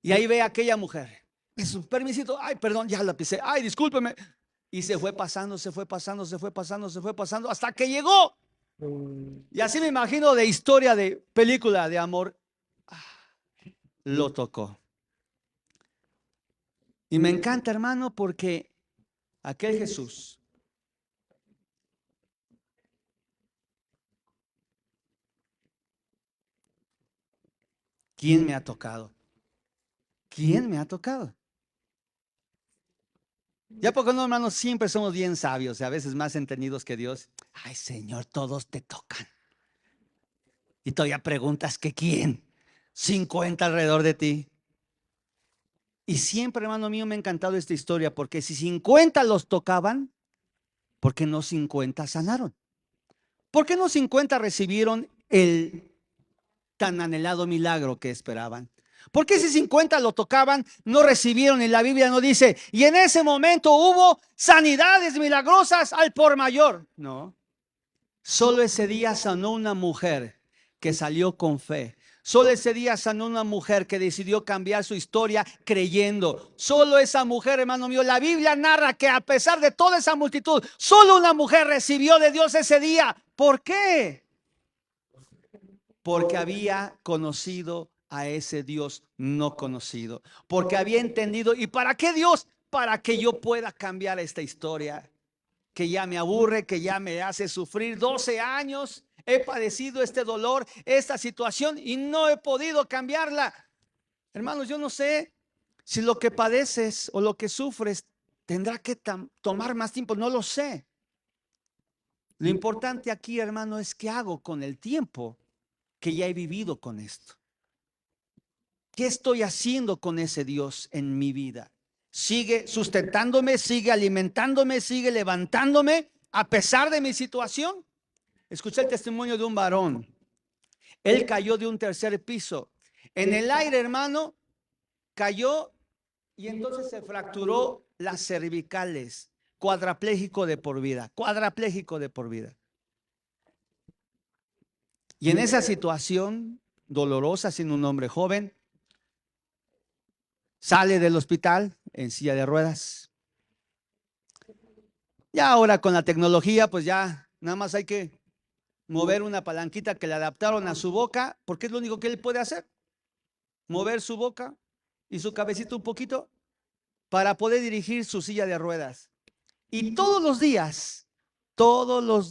Y ahí ve a aquella mujer. Jesús, permisito. Ay, perdón, ya la pisé. Ay, discúlpeme. Y se fue pasando, se fue pasando, se fue pasando, se fue pasando hasta que llegó. Y así me imagino de historia de película de amor. Lo tocó. Y me encanta, hermano, porque aquel Jesús ¿quién me ha tocado? ¿Quién me ha tocado? Ya poco no, hermanos, siempre somos bien sabios y a veces más entendidos que Dios. Ay, Señor, todos te tocan. Y todavía preguntas que quién. 50 alrededor de ti. Y siempre, hermano mío, me ha encantado esta historia porque si 50 los tocaban, ¿por qué no 50 sanaron? ¿Por qué no 50 recibieron el tan anhelado milagro que esperaban? ¿Por qué si 50 lo tocaban, no recibieron? Y la Biblia no dice, y en ese momento hubo sanidades milagrosas al por mayor. No, solo ese día sanó una mujer que salió con fe. Solo ese día sanó una mujer que decidió cambiar su historia creyendo. Solo esa mujer, hermano mío, la Biblia narra que a pesar de toda esa multitud, solo una mujer recibió de Dios ese día. ¿Por qué? Porque había conocido a ese Dios no conocido, porque había entendido. ¿Y para qué Dios? Para que yo pueda cambiar esta historia que ya me aburre, que ya me hace sufrir. 12 años he padecido este dolor, esta situación y no he podido cambiarla. Hermanos, yo no sé si lo que padeces o lo que sufres tendrá que tomar más tiempo, no lo sé. Lo importante aquí, hermano, es qué hago con el tiempo que ya he vivido con esto. ¿Qué estoy haciendo con ese Dios en mi vida? ¿Sigue sustentándome, sigue alimentándome, sigue levantándome a pesar de mi situación? Escuché el testimonio de un varón. Él cayó de un tercer piso. En el aire, hermano, cayó y entonces se fracturó las cervicales. Cuadrapléjico de por vida, cuadrapléjico de por vida. Y en esa situación dolorosa, siendo un hombre joven, sale del hospital en silla de ruedas. Ya ahora con la tecnología, pues ya nada más hay que mover una palanquita que le adaptaron a su boca, porque es lo único que él puede hacer. Mover su boca y su cabecita un poquito para poder dirigir su silla de ruedas. Y todos los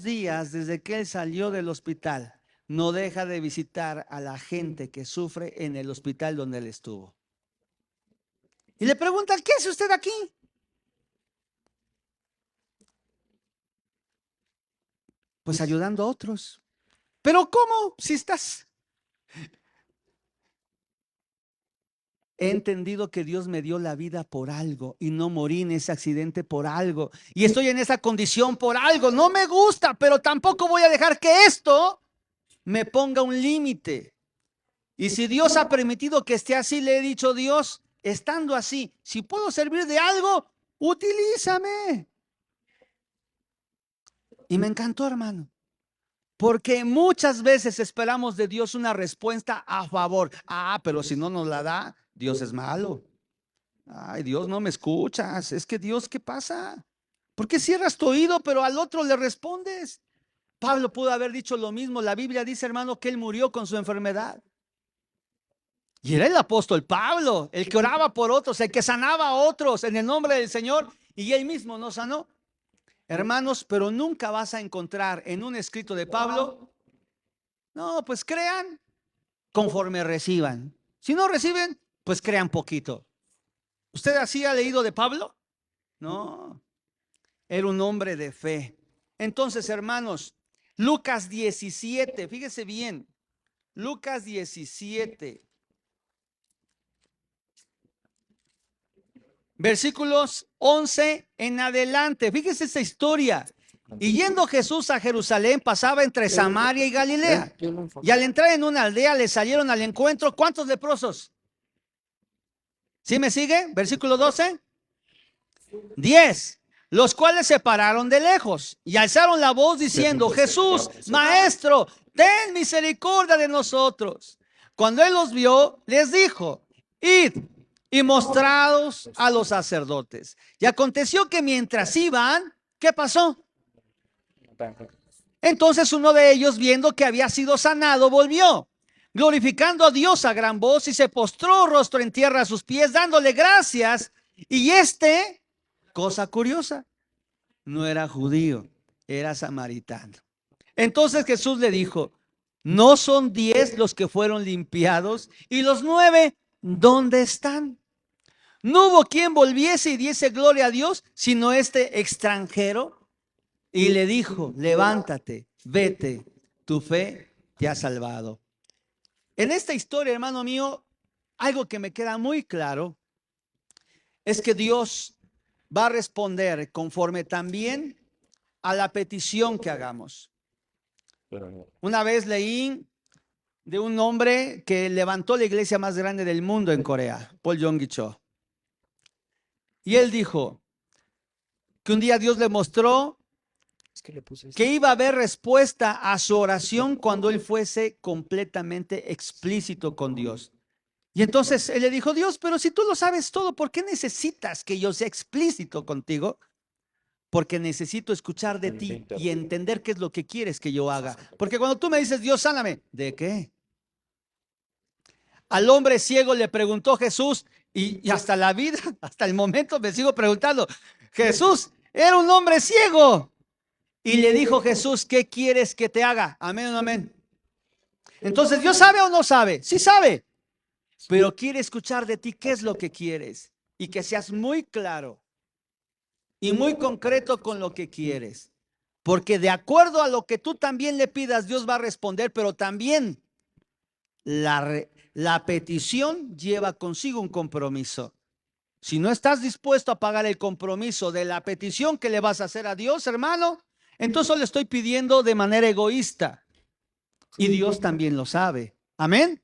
días desde que él salió del hospital, no deja de visitar a la gente que sufre en el hospital donde él estuvo. Y le preguntan, ¿qué hace usted aquí? Pues ayudando a otros. ¿Pero cómo? Si estás... He entendido que Dios me dio la vida por algo y no morí en ese accidente por algo. Y estoy en esa condición por algo. No me gusta, pero tampoco voy a dejar que esto me ponga un límite. Y si Dios ha permitido que esté así, le he dicho, Dios, estando así, si puedo servir de algo, utilízame. Y me encantó, hermano. Porque muchas veces esperamos de Dios una respuesta a favor. Ah, pero si no nos la da, Dios es malo. Ay, Dios, no me escuchas. Es que Dios, ¿qué pasa? ¿Por qué cierras tu oído, pero al otro le respondes? Pablo pudo haber dicho lo mismo. La Biblia dice, hermano, que él murió con su enfermedad. Y era el apóstol Pablo, el que oraba por otros, el que sanaba a otros en el nombre del Señor, y él mismo no sanó. Hermanos, pero nunca vas a encontrar en un escrito de Pablo, no, pues crean conforme reciban. Si no reciben, pues crean poquito. ¿Usted así ha leído de Pablo? No. Era un hombre de fe. Entonces, hermanos, Lucas 17, fíjese bien, Lucas 17, versículos 11 en adelante. Fíjese esta historia. Y yendo Jesús a Jerusalén, pasaba entre Samaria y Galilea. Y al entrar en una aldea le salieron al encuentro, ¿cuántos leprosos? ¿Sí me sigue? Versículo 12. 10, los cuales se pararon de lejos y alzaron la voz diciendo: Jesús, Maestro, ten misericordia de nosotros. Cuando él los vio, les dijo: id y mostraos a los sacerdotes. Y aconteció que mientras iban, ¿qué pasó? Entonces uno de ellos, viendo que había sido sanado, volvió, glorificando a Dios a gran voz, y se postró rostro en tierra a sus pies, dándole gracias. Y cosa curiosa, no era judío, era samaritano. Entonces Jesús le dijo: ¿no son 10 los que fueron limpiados? ¿Y los 9 dónde están? No hubo quien volviese y diese gloria a Dios, sino este extranjero. Y le dijo: levántate, vete, tu fe te ha salvado. En esta historia, hermano mío, algo que me queda muy claro es que Dios va a responder conforme también a la petición que hagamos. Una vez leí de un hombre que levantó la iglesia más grande del mundo en Corea, Paul Yonggi-cho. Y él dijo que un día Dios le mostró que iba a haber respuesta a su oración cuando él fuese completamente explícito con Dios. Y entonces él le dijo: Dios, pero si tú lo sabes todo, ¿por qué necesitas que yo sea explícito contigo? Porque necesito escuchar de ti y entender qué es lo que quieres que yo haga. Porque cuando tú me dices: Dios, sáname, ¿de qué? Al hombre ciego le preguntó Jesús, y hasta la vida, hasta el momento me sigo preguntando: Jesús era un hombre ciego. Y le dijo Jesús: ¿qué quieres que te haga? Amén o no amén. Entonces, ¿Dios sabe o no sabe? Sí sabe, pero quiere escuchar de ti qué es lo que quieres, y que seas muy claro y muy concreto con lo que quieres. Porque de acuerdo a lo que tú también le pidas, Dios va a responder, pero también la petición lleva consigo un compromiso. Si no estás dispuesto a pagar el compromiso de la petición que le vas a hacer a Dios, hermano, entonces le estoy pidiendo de manera egoísta. Y Dios también lo sabe. Amén.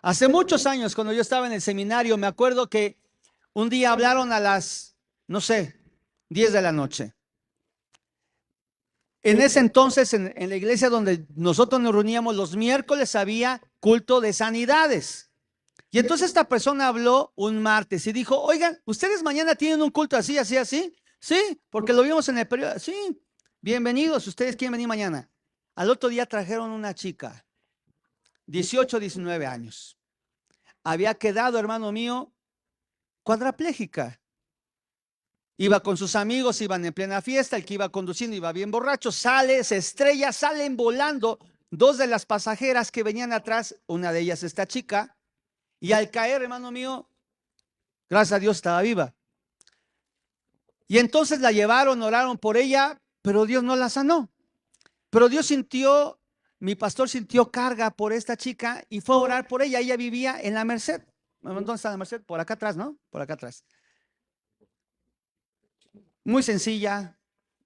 Hace muchos años, cuando yo estaba en el seminario, me acuerdo que un día hablaron a las, no sé, 10 de la noche. En ese entonces, en la iglesia donde nosotros nos reuníamos los miércoles, había culto de sanidades. Y entonces esta persona habló un martes y dijo: oigan, ¿ustedes mañana tienen un culto así, así, así? Sí, porque lo vimos en el periodo. Sí, bienvenidos, ustedes quieren venir mañana. Al otro día trajeron una chica, 18, 19 años. Había quedado, hermano mío, cuadraplégica. Iba con sus amigos, iban en plena fiesta, el que iba conduciendo iba bien borracho, sale, se estrella, salen volando dos de las pasajeras que venían atrás, una de ellas esta chica, y al caer, hermano mío, gracias a Dios estaba viva. Y entonces la llevaron, oraron por ella, pero Dios no la sanó. Pero Dios sintió, mi pastor sintió carga por esta chica y fue a orar por ella. Ella vivía en la Merced. ¿Dónde está la Merced? Por acá atrás, ¿no? Por acá atrás. Muy sencilla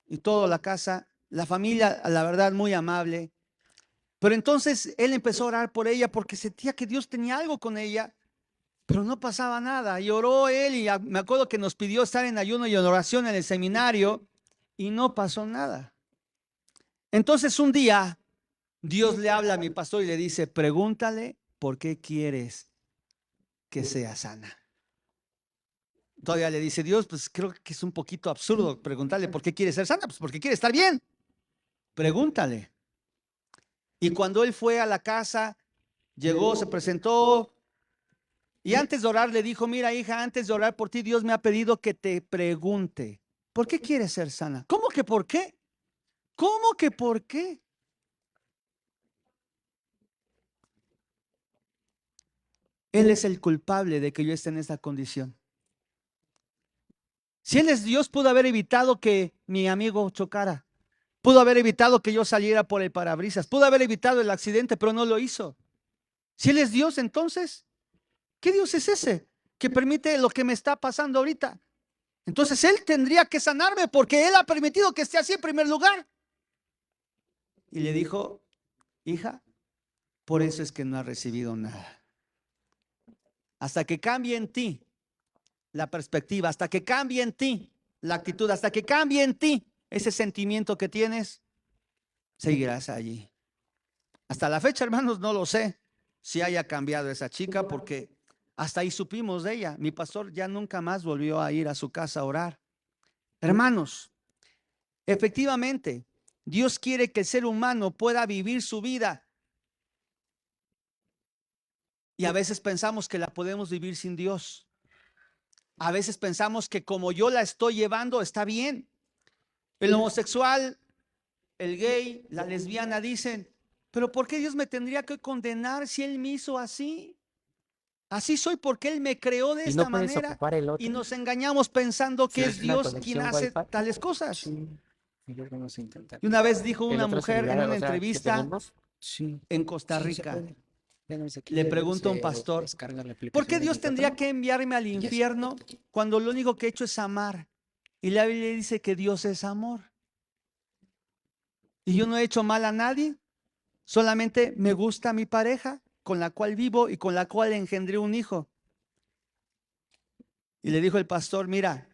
y toda la casa. La familia, la verdad, muy amable. Pero entonces él empezó a orar por ella porque sentía que Dios tenía algo con ella, pero no pasaba nada. Y oró él y me acuerdo que nos pidió estar en ayuno y en oración en el seminario y no pasó nada. Entonces un día Dios le habla a mi pastor y le dice: pregúntale por qué quieres que sea sana. Todavía le dice Dios: pues creo que es un poquito absurdo preguntarle por qué quiere ser sana, pues porque quiere estar bien. Pregúntale. Y cuando él fue a la casa, llegó, se presentó y antes de orar le dijo: mira, hija, antes de orar por ti, Dios me ha pedido que te pregunte, ¿por qué quieres ser sana? ¿Cómo que por qué? ¿Cómo que por qué? Él es el culpable de que yo esté en esta condición. Si Él es Dios, pudo haber evitado que mi amigo chocara. Pudo haber evitado que yo saliera por el parabrisas. Pudo haber evitado el accidente, pero no lo hizo. Si Él es Dios, entonces, ¿qué Dios es ese que permite lo que me está pasando ahorita? Entonces Él tendría que sanarme porque Él ha permitido que esté así en primer lugar. Y le dijo, hija, por eso es que no has recibido nada. Hasta que cambie en ti la perspectiva, hasta que cambie en ti la actitud, hasta que cambie en ti ese sentimiento que tienes, seguirás allí. Hasta la fecha, hermanos, no lo sé si haya cambiado esa chica, porque hasta ahí supimos de ella. Mi pastor ya nunca más volvió a ir a su casa a orar. Hermanos, efectivamente, Dios quiere que el ser humano pueda vivir su vida. Y a veces pensamos que la podemos vivir sin Dios. A veces pensamos que como yo la estoy llevando está bien. El homosexual, el gay, la lesbiana dicen, pero ¿por qué Dios me tendría que condenar si Él me hizo así? Así soy porque Él me creó de ¿Y esta no puedes manera. ocupar el Y otro? nos engañamos pensando que Si es es una Dios quien conexión hace Wi-Fi. tales cosas. Sí. Y luego vamos a intentar. Y una vez dijo El una otro mujer en celular, una o sea, que entrevista tenemos. Sí. en Costa Sí, se Rica, puede. Vénganse aquí, le pregunta a un se pastor, descarga la ¿por qué aplicación de Dios mi tendría patrón. que enviarme al Y ya se infierno conecta aquí. cuando lo único que he hecho es amar? Y la Biblia dice que Dios es amor. Y yo no he hecho mal a nadie, solamente me gusta mi pareja con la cual vivo y con la cual engendré un hijo. Y le dijo el pastor, mira,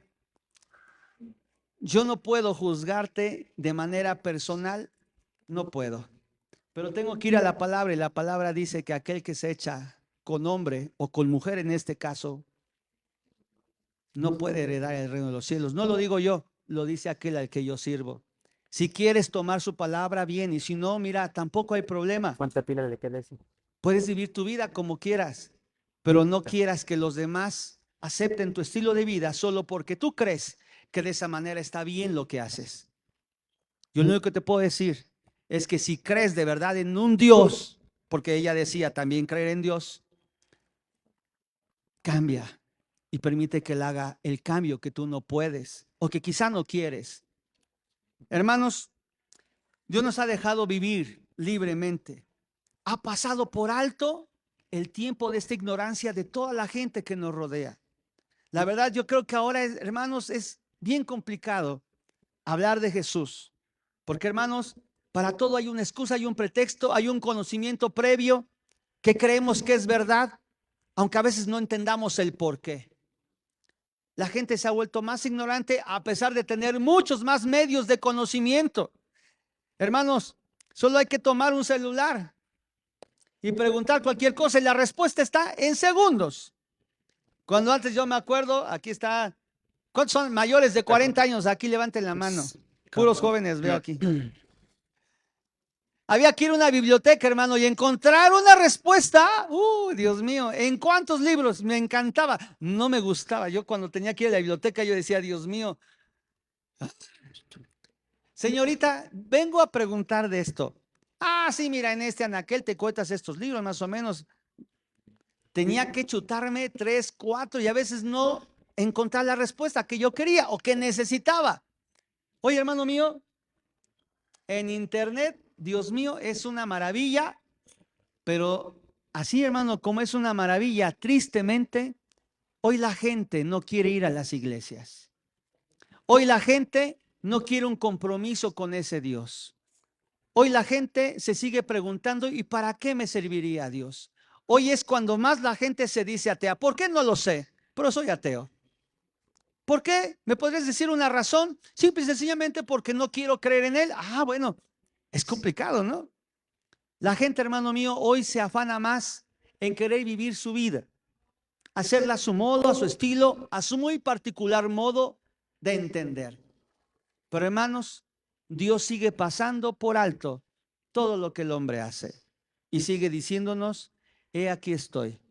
yo no puedo juzgarte de manera personal, no puedo, pero tengo que ir a la palabra y la palabra dice que aquel que se echa con hombre o con mujer en este caso, no puede heredar el reino de los cielos. No lo digo yo, lo dice aquel al que yo sirvo. Si quieres tomar su palabra, bien, y si no, mira, tampoco hay problema. ¿Cuánta pila le queda ese? Puedes vivir tu vida como quieras, pero no quieras que los demás acepten tu estilo de vida solo porque tú crees que de esa manera está bien lo que haces. Yo lo único que te puedo decir es que si crees de verdad en un Dios, porque ella decía también creer en Dios, cambia y permite que Él haga el cambio que tú no puedes o que quizá no quieres. Hermanos, Dios nos ha dejado vivir libremente. Ha pasado por alto el tiempo de esta ignorancia de toda la gente que nos rodea. La verdad, yo creo que ahora, hermanos, es bien complicado hablar de Jesús. Porque, hermanos, para todo hay una excusa, hay un pretexto, hay un conocimiento previo que creemos que es verdad, aunque a veces no entendamos el por qué. La gente se ha vuelto más ignorante a pesar de tener muchos más medios de conocimiento. Hermanos, solo hay que tomar un celular y preguntar cualquier cosa y la respuesta está en segundos. Cuando antes yo me acuerdo, aquí está, ¿cuántos son mayores de 40 años? Aquí levanten la mano. Puros jóvenes veo aquí. Había que ir a una biblioteca, hermano, y encontrar una respuesta. Dios mío, ¿en cuántos libros? Me encantaba. No me gustaba. Yo cuando tenía que ir a la biblioteca, yo decía, Dios mío, señorita, vengo a preguntar de esto. Ah, sí, mira, en este, en aquel te cuentas estos libros, más o menos. Tenía que chutarme 3, 4 y a veces no encontrar la respuesta que yo quería o que necesitaba. Oye, hermano mío, en internet, Dios mío, es una maravilla, pero así, hermano, como es una maravilla, tristemente, hoy la gente no quiere ir a las iglesias. Hoy la gente no quiere un compromiso con ese Dios. Hoy la gente se sigue preguntando, ¿y para qué me serviría Dios? Hoy es cuando más la gente se dice atea. ¿Por qué? No lo sé, pero soy ateo. ¿Por qué? ¿Me podrías decir una razón? Simple y sencillamente porque no quiero creer en Él. Ah, bueno, es complicado, ¿no? La gente, hermano mío, hoy se afana más en querer vivir su vida, hacerla a su modo, a su estilo, a su muy particular modo de entender. Pero hermanos, Dios sigue pasando por alto todo lo que el hombre hace y sigue diciéndonos, he aquí estoy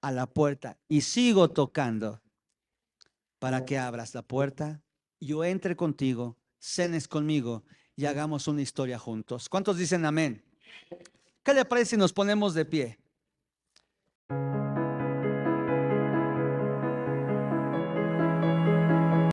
a la puerta y sigo tocando para que abras la puerta, yo entre contigo, cenes conmigo y hagamos una historia juntos. ¿Cuántos dicen amén? ¿Qué le parece si nos ponemos de pie?